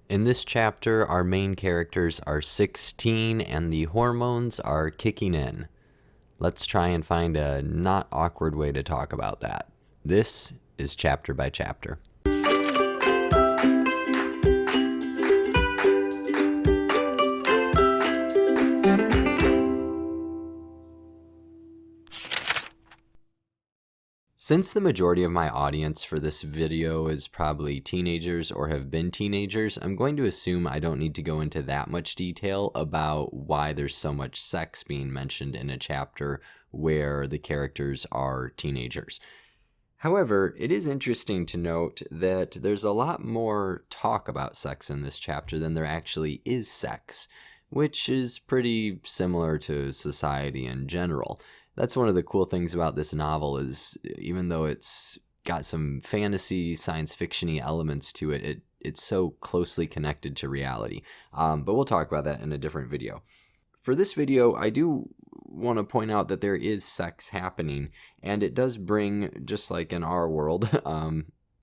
In this chapter, our main characters are 16 and the hormones are kicking in. Let's try and find a not awkward way to talk about that. This is chapter by chapter. Since the majority of my audience for this video is probably teenagers or have been teenagers, I'm going to assume I don't need to go into that much detail about why there's so much sex being mentioned in a chapter where the characters are teenagers. However, it is interesting to note that there's a lot more talk about sex in this chapter than there actually is sex, which is pretty similar to society in general. That's one of the cool things about this novel is even though it's got some fantasy, science fiction-y elements to it, it's so closely connected to reality. But we'll talk about that in a different video. For this video, I do want to point out that there is sex happening, and it does bring, just like in our world,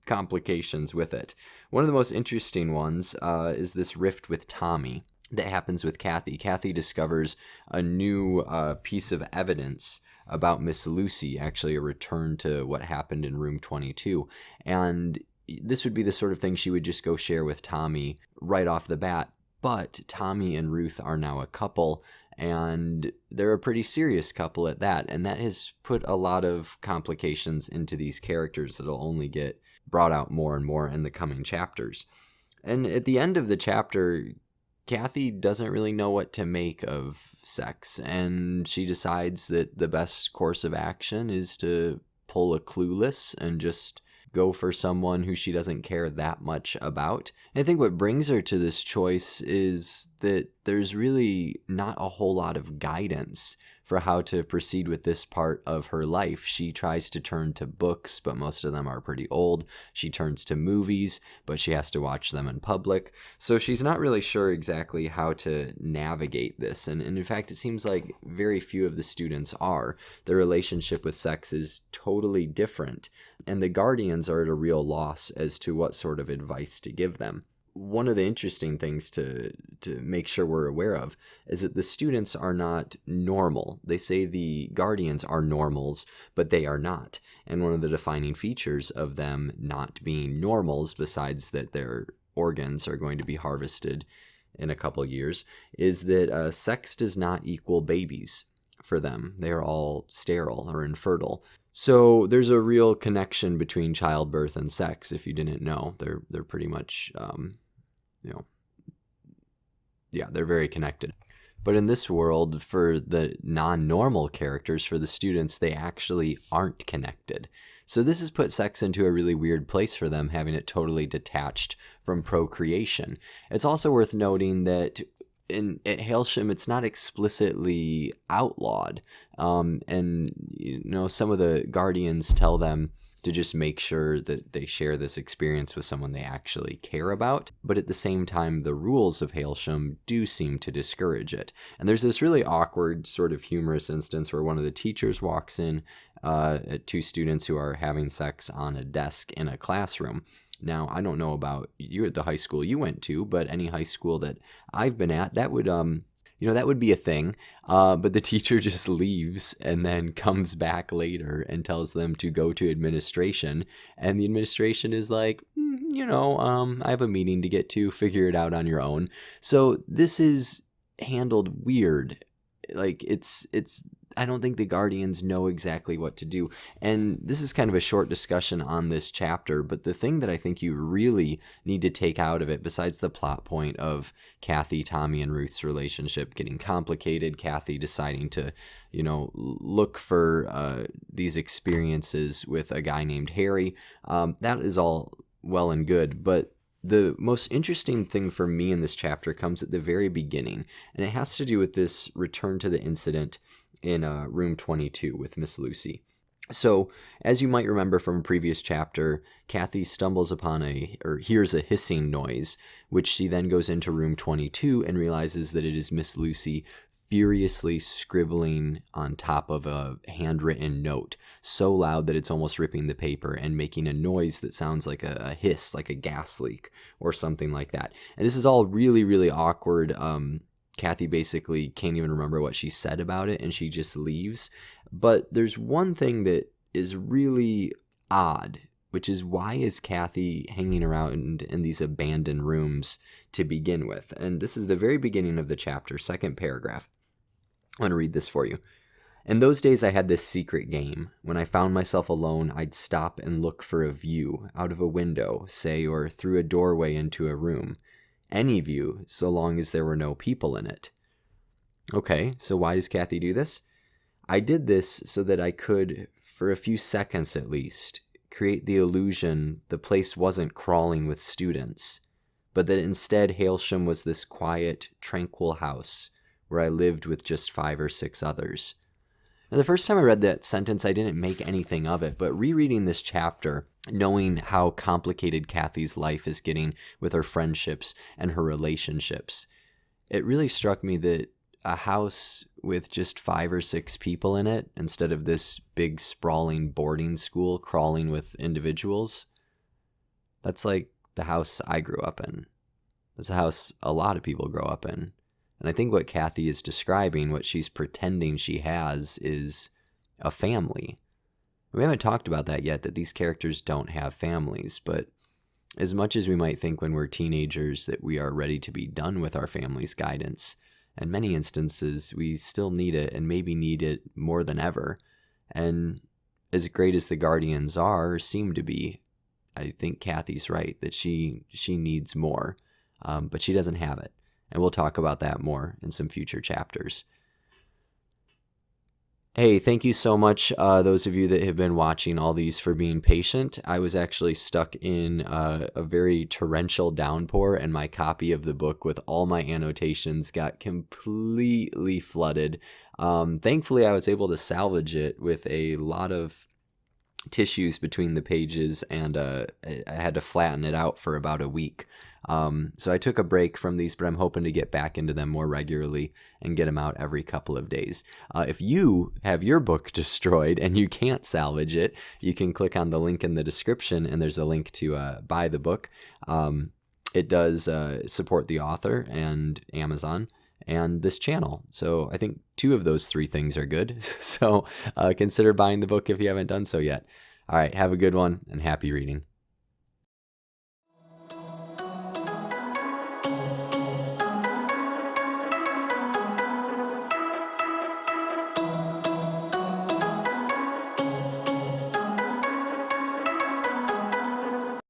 complications with it. One of the most interesting ones is this rift with Tommy that happens with Kathy. Kathy discovers a new piece of evidence about Miss Lucy, actually a return to what happened in room 22. And this would be the sort of thing she would just go share with Tommy right off the bat. But Tommy and Ruth are now a couple, and they're a pretty serious couple at that. And that has put a lot of complications into these characters that'll only get brought out more and more in the coming chapters. And at the end of the chapter, Kathy doesn't really know what to make of sex, and she decides that the best course of action is to pull a Clueless and just go for someone who she doesn't care that much about. And I think what brings her to this choice is that there's really not a whole lot of guidance for how to proceed with this part of her life. She tries to turn to books, but most of them are pretty old. She turns to movies, but she has to watch them in public. So she's not really sure exactly how to navigate this. And in fact, it seems like very few of the students are. Their relationship with sex is totally different. And the guardians are at a real loss as to what sort of advice to give them. One of the interesting things to make sure we're aware of is that the students are not normal. They say the guardians are normals, but they are not. And one of the defining features of them not being normals, besides that their organs are going to be harvested in a couple years, is that sex does not equal babies for them. They are all sterile or infertile. So there's a real connection between childbirth and sex. If you didn't know, they're pretty much they're very connected. But in this world, for the non-normal characters, for the students, they actually aren't connected. So this has put sex into a really weird place for them, having it totally detached from procreation. It's also worth noting that at Hailsham, it's not explicitly outlawed. And some of the guardians tell them to just make sure that they share this experience with someone they actually care about. But at the same time, the rules of Hailsham do seem to discourage it. And there's this really awkward sort of humorous instance where one of the teachers walks in at two students who are having sex on a desk in a classroom. Now, I don't know about you at the high school you went to, but any high school that I've been at, that would that would be a thing, but the teacher just leaves and then comes back later and tells them to go to administration, and the administration is like, I have a meeting to get to, figure it out on your own. So this is handled weird. Like I don't think the guardians know exactly what to do. And this is kind of a short discussion on this chapter, but the thing that I think you really need to take out of it, besides the plot point of Kathy, Tommy, and Ruth's relationship getting complicated, Kathy deciding to, look for these experiences with a guy named Harry, that is all well and good, but the most interesting thing for me in this chapter comes at the very beginning, and it has to do with this return to the incident in room 22 with Miss Lucy. So, as you might remember from a previous chapter, Kathy stumbles upon hears a hissing noise, which she then goes into room 22 and realizes that it is Miss Lucy furiously scribbling on top of a handwritten note, so loud that it's almost ripping the paper and making a noise that sounds like a hiss, like a gas leak or something like that. And this is all really, really awkward. Kathy basically can't even remember what she said about it, and she just leaves. But there's one thing that is really odd, which is, why is Kathy hanging around in these abandoned rooms to begin with? And this is the very beginning of the chapter, second paragraph. I want to read this for you. In those days, I had this secret game. When I found myself alone, I'd stop and look for a view, out of a window, say, or through a doorway into a room. Any view, so long as there were no people in it. Okay, so why does Kathy do this? I did this so that I could, for a few seconds at least, create the illusion the place wasn't crawling with students, but that instead Hailsham was this quiet, tranquil house where I lived with just 5 or 6 others. Now, the first time I read that sentence, I didn't make anything of it, but rereading this chapter, knowing how complicated Kathy's life is getting with her friendships and her relationships, it really struck me that a house with just 5 or 6 people in it, instead of this big sprawling boarding school crawling with individuals, that's like the house I grew up in. That's a house a lot of people grow up in. And I think what Kathy is describing, what she's pretending she has, is a family. We haven't talked about that yet, that these characters don't have families, but as much as we might think when we're teenagers that we are ready to be done with our family's guidance, in many instances we still need it, and maybe need it more than ever. And as great as the guardians are, or seem to be, I think Kathy's right, that she needs more, but she doesn't have it. And we'll talk about that more in some future chapters. Hey, thank you so much, those of you that have been watching all these, for being patient. I was actually stuck in a very torrential downpour, and my copy of the book with all my annotations got completely flooded. Thankfully, I was able to salvage it with a lot of tissues between the pages, and I had to flatten it out for about a week. So I took a break from these, but I'm hoping to get back into them more regularly and get them out every couple of days. If you have your book destroyed and you can't salvage it, you can click on the link in the description, and there's a link to buy the book. It does support the author and Amazon and this channel. So I think 2 of those 3 things are good. So consider buying the book if you haven't done so yet. All right, have a good one and happy reading.